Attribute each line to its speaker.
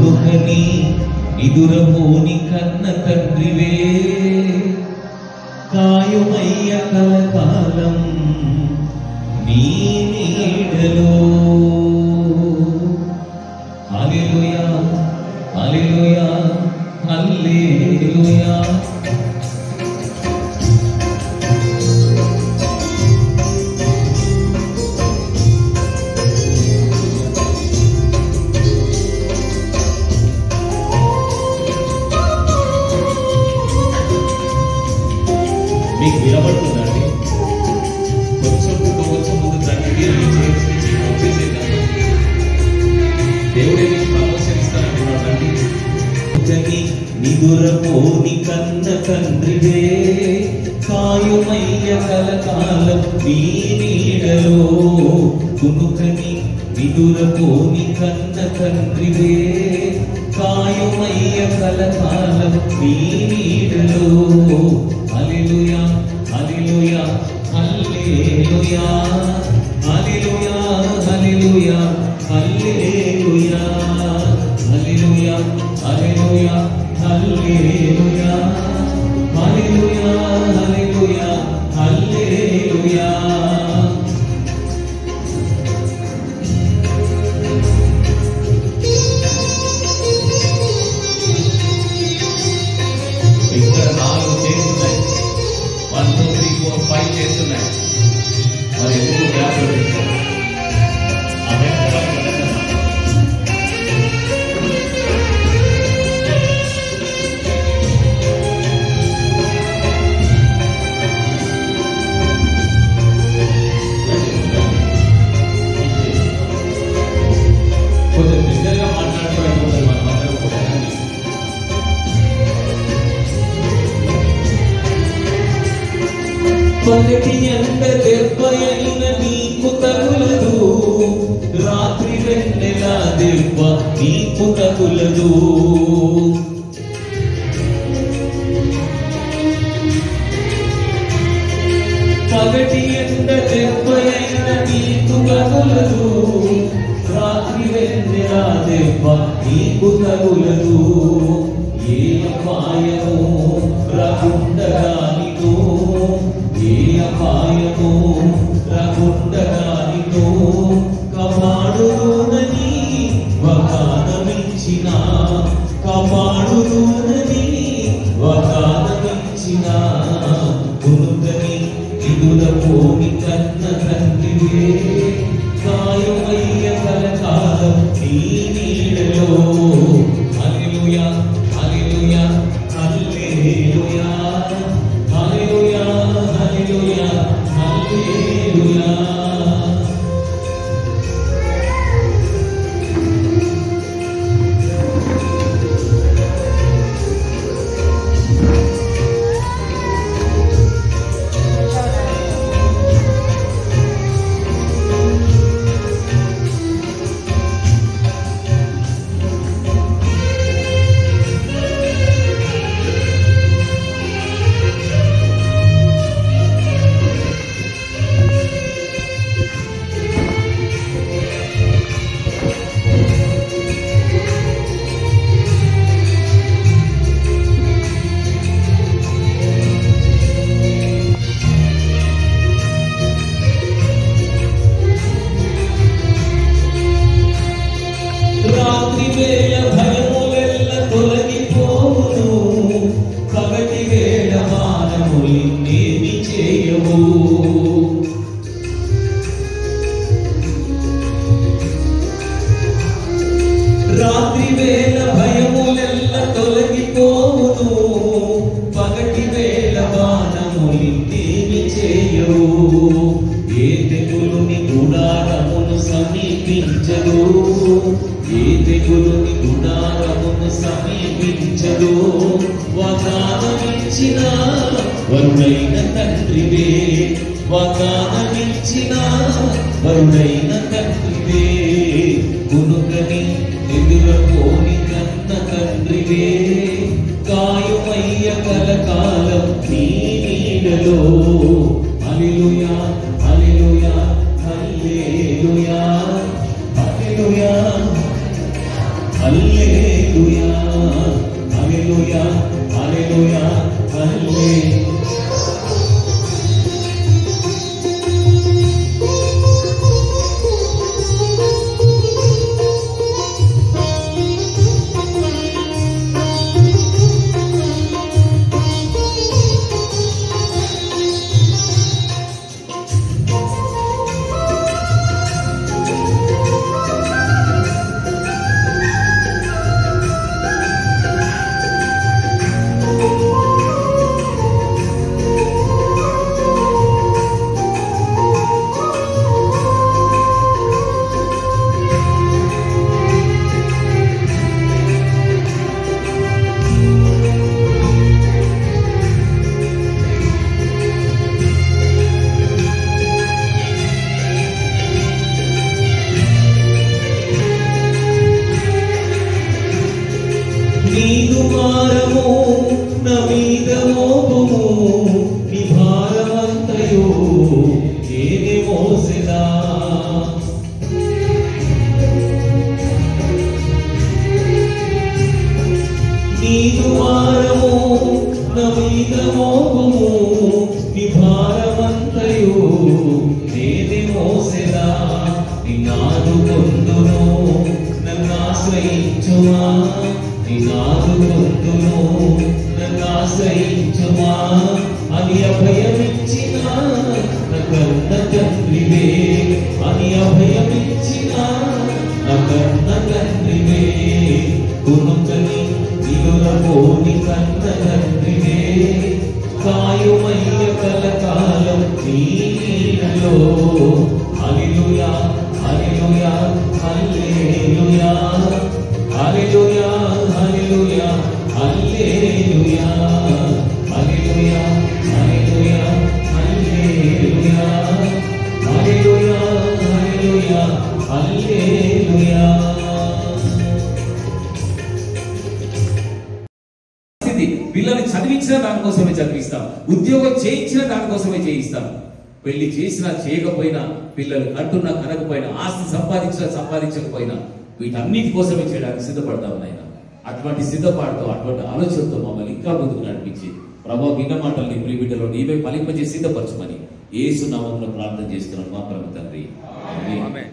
Speaker 1: కునుకని నిదురపోని కన్న తండ్రివే కాయుమయ్య కలకాలం నీ నీడలో. హల్లెలూయా హల్లెలూయా హల్లెలూయా. మీకు వినబడుతుందండి? కొంచెం ముందు తండ్రికి వచ్చేసేద్దాం. దేవుడే మీకు ప్రమోషన్ ఇస్తానంటున్నాడండి. నిదురపోని కన్న తండ్రివే కాయుమయ్య కలకాలం నీ నీడలో. కునుకని నిదురపోని కన్న తండ్రివే కాయుమయ్య కలకాలం నీ నీడలో. హల్లెలూయా హల్లెలూయా హల్లెలూయా హల్లెలూయా హల్లెలూయా హల్లెలూయా హల్లెలూయా హల్లెలూయా హల్లెలూయా హల్లెలూయా హల్లెలూయా హల్లెలూయా. ఇక్కడ 4 చేస్తున్నాయి, 1 2 3 4 5 చేస్తున్నాయి. మరి ఎందుకు గ్యాప్ పెట్టారు? కొంచెం దగ్గరగా మాట్లాడుకోవడం మనం అందరం కూడా. పగటి ఎండ దెబ్బయైన నీకు తగులదు, రాత్రి వెన్నెల దెబ్బ నీకు తగులదు. పగటి ఎండ దెబ్బయైన నీకు తగులదు, రాత్రి వెన్నెల దెబ్బ నీకు తగులదు. ఏ అపాయము రాకుండగానితో, ఏ అపాయము రాకుండగానితో కాపాడునని వాగ్దానమిచ్చిన, కాపాడునని వాగ్దానమిచ్చిన. కునుకని నిదురపోని కన్న తండ్రివే కాయుమయ్య కలకాలం నీ నీడలో. హల్లెలూయా హల్లెలూయా హల్లెలూయా హల్లెలూయా హల్లెలూయా హల్లెలూయా. రాత్రి వేళ భయములెల్ల తొలగిపోవును, పగటి వేళ మానవులిన్నేమి చేయవు. రాత్రి వేళ భయములెల్ల తొలగిపోవును, పగటి వేళ మానవులిన్నేమి చేయవు. ఏ తెగులుని గుడారమును సమీపించదు, ఏ తెగులుని గుడారమును సమీపించదు. వాగ్దానమిచ్చిన వరుడైన తండ్రివే, వాగ్దానమిచ్చిన వరుడైన తండ్రివే. కునుకని నిదురపోని కన్న తండ్రివే కాయుమయ్య కలకాలం నీ నీడలో. హల్లెలూయా హల్లెలూయా హల్లెలూయా హల్లెలూయా హల్లెలూయా. హల్లెలూయా హల్లెలూయా హల్లెలూయా. నీదు భారము నా మీద మోపము, నీ భారమంతయు నేనే మోసెదా. నీదు భారము నా మీద మోపము, నీ భారమంతయు నేనే మోసెదా. నిన్నాదు పొందును నన్ను ఆశ్రయించుమా, నినాదు పొందును నన్ను ఆశ్రయించుమా అని అభయమిచ్చిన నా కన్న తండ్రివే, అని అభయమిచ్చిన నా కన్న తండ్రివే. గుణకని నిలురపోని కన్న తండ్రివే, కాయుమయ్య కలకాలం నీ నీడలో. హల్లెలూయా హల్లెలూయా హల్లెలూయా హల్లెలూయా హల్లెలూయా హల్లెలూయా హల్లెలూయా హల్లెలూయా హల్లెలూయా హల్లెలూయా హల్లెలూయా హల్లెలూయా. పిల్లల్ని చదివించిన దానికోసమే చదివిస్తాం, ఉద్యోగం చేయించిన దానికోసమే చేయిస్తాం. పెళ్లి చేసినా చేయకపోయినా, పిల్లలు కట్టున్నా కనకపోయినా, ఆస్తి సంపాదించినా సంపాదించకపోయినా, వీటన్నిటి కోసమే చేయడానికి సిద్ధపడతాం నాయన. అటువంటి సిద్ధపాటుతో, అటువంటి ఆలోచనతో మమ్మల్ని ఇంకా ముందుకు నడిపించి ప్రభావ విన్న మాటల్ని ప్రియ బిడ్డలో నీవే ఫలింపజేసి సిద్ధపరచమని యేసు నామములో ప్రార్థన చేస్తున్నాం మా ప్రభు తండ్రి. ఆమేన్.